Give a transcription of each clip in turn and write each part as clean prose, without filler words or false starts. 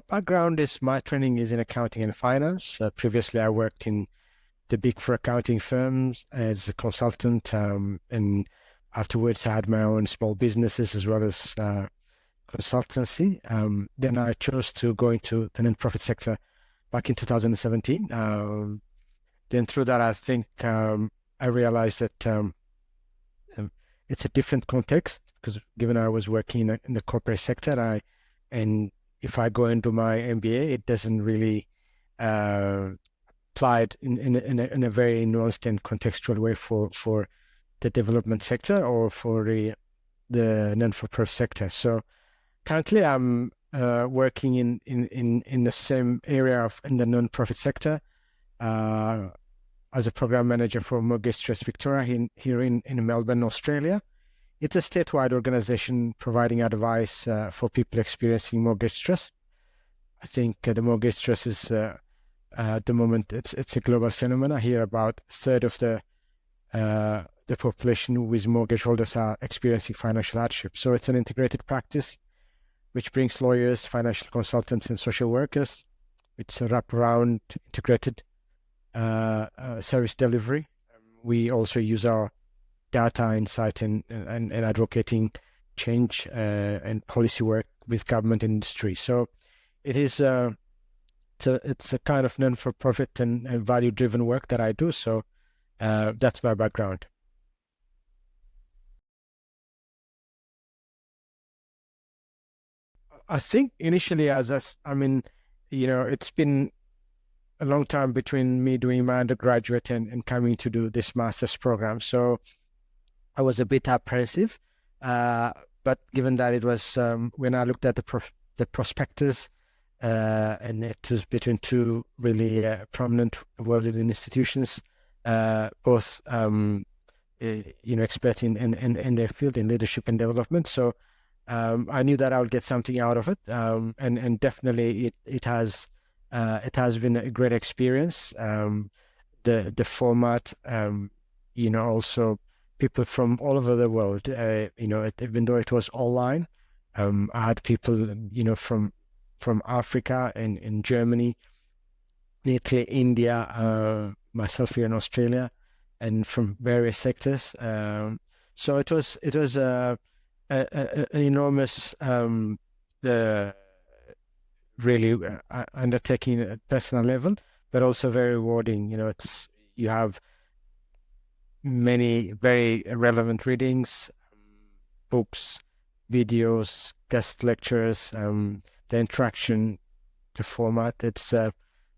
Background is my training is in accounting and finance. Previously, I worked in the big four accounting firms as a consultant, and afterwards, I had my own small businesses as well as consultancy. Then I chose to go into the nonprofit sector back in 2017. Then through that, I think I realized that um, it's a different context because given I was working in the corporate sector, and if I go into my MBA, it doesn't really uh, apply it in a very nuanced and contextual way for the development sector or for the non-for-profit sector. So currently, I'm working in the same area in the non-profit sector uh, as a program manager for Mortgage Trust Victoria here in Melbourne, Australia. It's a statewide organization providing advice for people experiencing mortgage stress. I think the mortgage stress is at the moment it's a global phenomenon. Here, about a third of the population with mortgage holders are experiencing financial hardship. So it's an integrated practice which brings lawyers, financial consultants, and social workers. It's a wraparound integrated service delivery. We also use our data insight and advocating change and policy work with government and industry. So it is it's a kind of non-for-profit and value-driven work that I do. So that's my background. I think initially, I mean, it's been a long time between me doing my undergraduate and coming to do this master's program. So I was a bit apprehensive, but given that it was when I looked at the prospectus, and it was between two really prominent world-leading institutions, both experts in their field in leadership and development. So I knew that I would get something out of it, and definitely it has been a great experience. The format, also people from all over the world. Even though it was online, I had people, from Africa and in Germany, Italy, India, myself here in Australia, and from various sectors. So it was an enormous really undertaking at personal level, but also very rewarding. You have many very relevant readings, books, videos, guest lectures, the interaction, the format.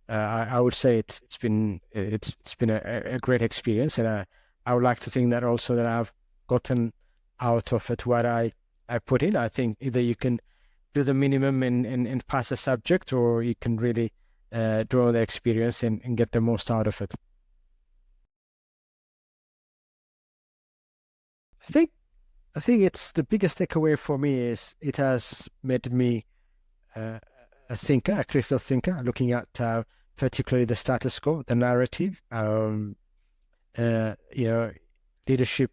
I would say it's been a great experience, and I would like to think that also that I've gotten out of it what I put in. I think either you can do the minimum and pass a subject, or you can really draw the experience and get the most out of it. I think I think it's the biggest takeaway for me is it has made me uh, a thinker, a critical thinker, looking at particularly the status quo, the narrative. Uh, you know, leadership.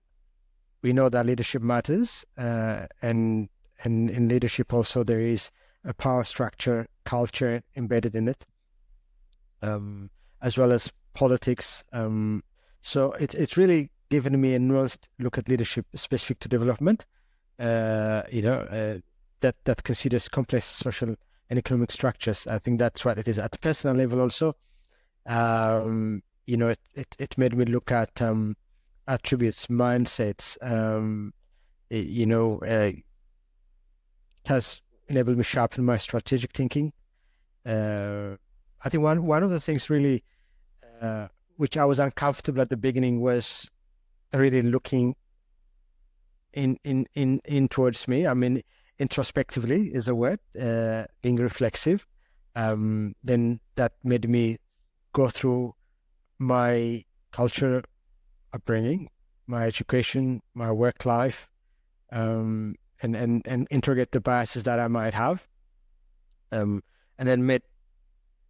We know that leadership matters, and in leadership also there is a power structure, culture embedded in it, um, as well as politics. So it's really given me a nuanced look at leadership specific to development. That considers complex social and economic structures. I think that's what it is at the personal level also. It made me look at attributes, mindsets. It has enabled me sharpen my strategic thinking. Uh, I think one of the things really which I was uncomfortable at the beginning was really looking in towards me. I mean, introspectively is a word, being reflexive. Then that made me go through my culture upbringing, my education, my work life, and interrogate the biases that I might have, and then made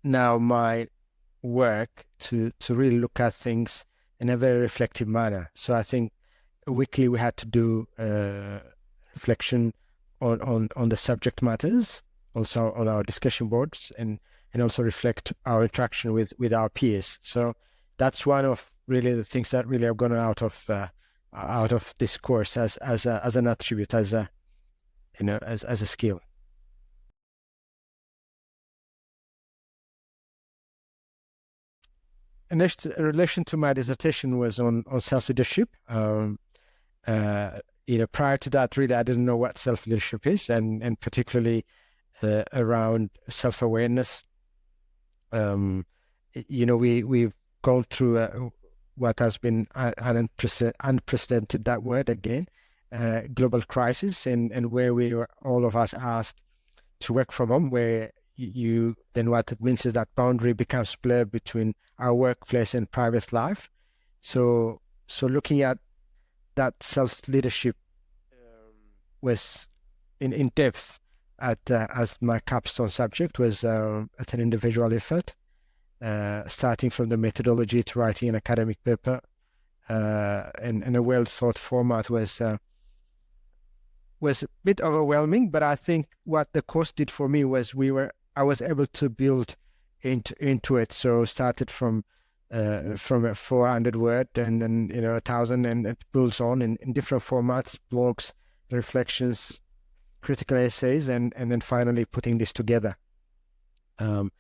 now my work to really look at things in a very reflective manner. So I think weekly we had to do reflection on the subject matters, also on our discussion boards, and also reflect our interaction with our peers. So that's one of really the things that really have gone out of this course as an attribute, as a as a skill. And next, in relation to my dissertation was on self-leadership. Prior to that, really, I didn't know what self-leadership is, and particularly around self-awareness. We've gone through what has been an unprecedented, that word again, global crisis, and where we were all of us asked to work from home, where then what it means is that boundary becomes blurred between our workplace and private life. So looking at that self-leadership was in depth as my capstone subject, was at an individual effort, starting from the methodology to writing an academic paper, and a well-thought format was a bit overwhelming. But I think what the course did for me was I was able to build into it. So started from a 400 word, and then 1,000, and it builds on in different formats: blogs, reflections, critical essays, and then finally putting this together. And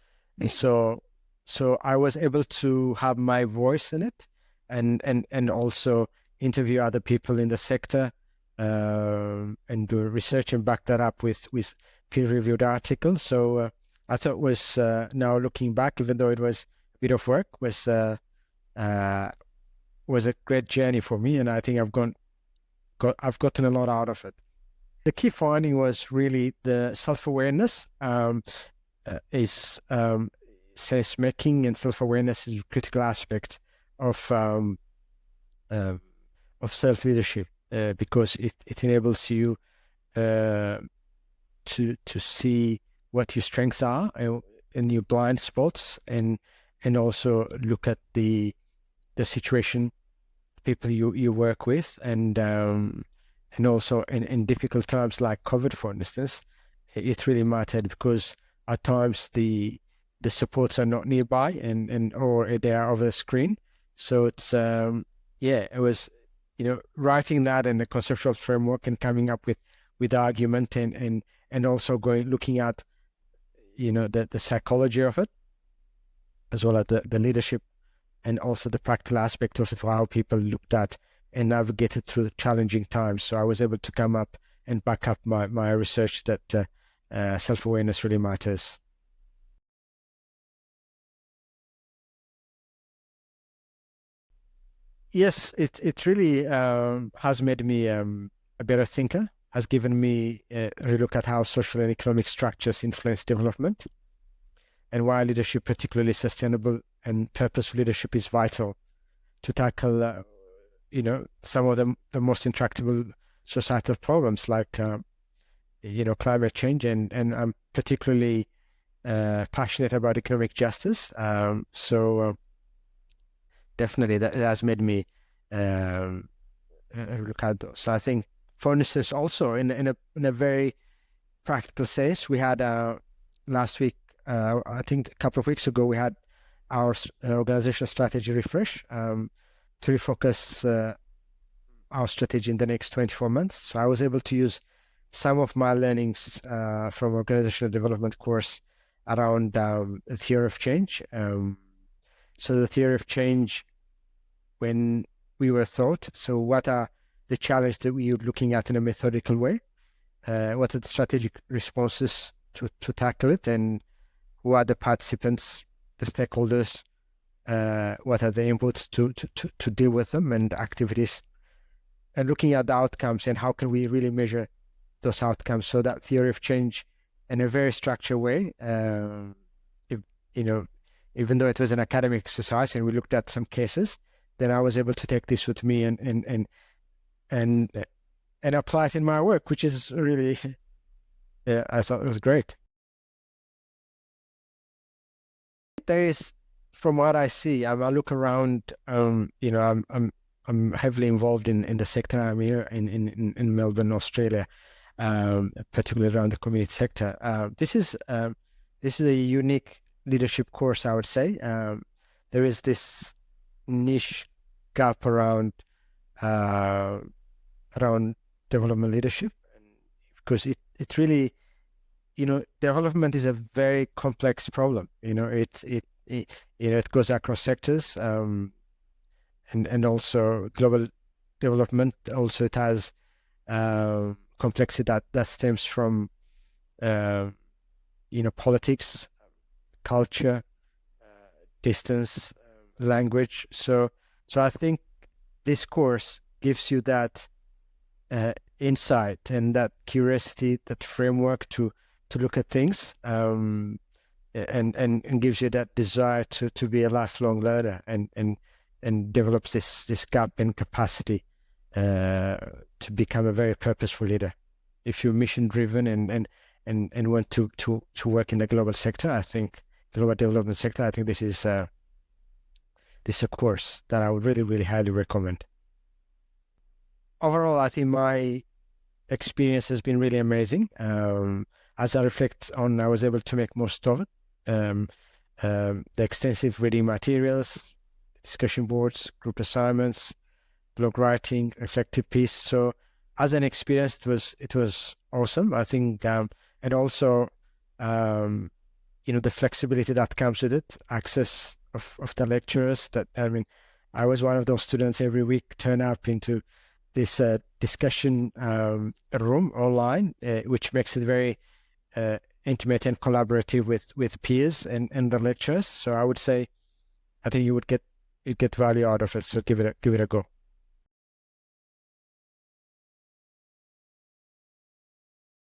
so I was able to have my voice in it, and also interview other people in the sector, and do research and back that up with peer-reviewed articles. So I thought was now looking back, even though it was a bit of work, was a great journey for me, and I think I've gotten a lot out of it. The key finding was really the self-awareness is sense making, and self-awareness is a critical aspect of self-leadership, because it enables you to see what your strengths are and your blind spots, and also look at the situation, people you work with, and also in difficult times like COVID, for instance, it really mattered, because at times the supports are not nearby, or they are over the screen. So it's it was writing that in the conceptual framework, and coming up with argument, and also looking at the psychology of it, as well as the leadership, and also the practical aspect of it, how people looked at and navigated through challenging times. So I was able to come up and back up my research that self-awareness really matters. Yes, it really has made me a better thinker, has given me a look at how social and economic structures influence development, and why leadership, particularly sustainable and purposeful leadership, is vital to tackle some of the most intractable societal problems, like climate change, and I'm particularly passionate about economic justice. So definitely that has made me look at those. So I think, for instance, also in a very practical sense, we had last week, I think a couple of weeks ago, we had our organizational strategy refresh, to refocus our strategy in the next 24 months. So I was able to use some of my learnings from organizational development course around the theory of change. So the theory of change, when we were taught, so what are the challenges that we are looking at in a methodical way? What are the strategic responses to tackle it, and who are the participants, the stakeholders? What are the inputs to deal with them, and activities, and looking at the outcomes, and how can we really measure those outcomes? So that theory of change, in a very structured way, even though it was an academic exercise and we looked at some cases, then I was able to take this with me and apply it in my work, which is really, I thought it was great. There is, from what I see, I look around, I'm heavily involved in the sector. I'm here in Melbourne, Australia. particularly around the community sector. This is a unique leadership course, I would say. There is this niche gap uh, around development leadership, because it really, development is a very complex problem. It goes across sectors, and also global development. Also, it has complexity that stems from uh, politics, culture, distance, language. So I think this course gives you that insight and that curiosity, that framework to look at things, and gives you that desire to be a lifelong learner, and develops this gap in capacity to become a very purposeful leader. If you're mission driven and want to work in the global sector, I think global development sector, I think this is a course that I would really, really highly recommend. Overall, I think my experience has been really amazing. As I reflect on, I was able to make most of it. The extensive reading materials, discussion boards, group assignments, blog writing, reflective piece. So as an experience, it was awesome. I think, and also, the flexibility that comes with it, access of the lecturers. I was one of those students every week turn up into this discussion room online, which makes it very intimate and collaborative with peers and the lecturers. So I would say, I think you'd get value out of it. So give it a go.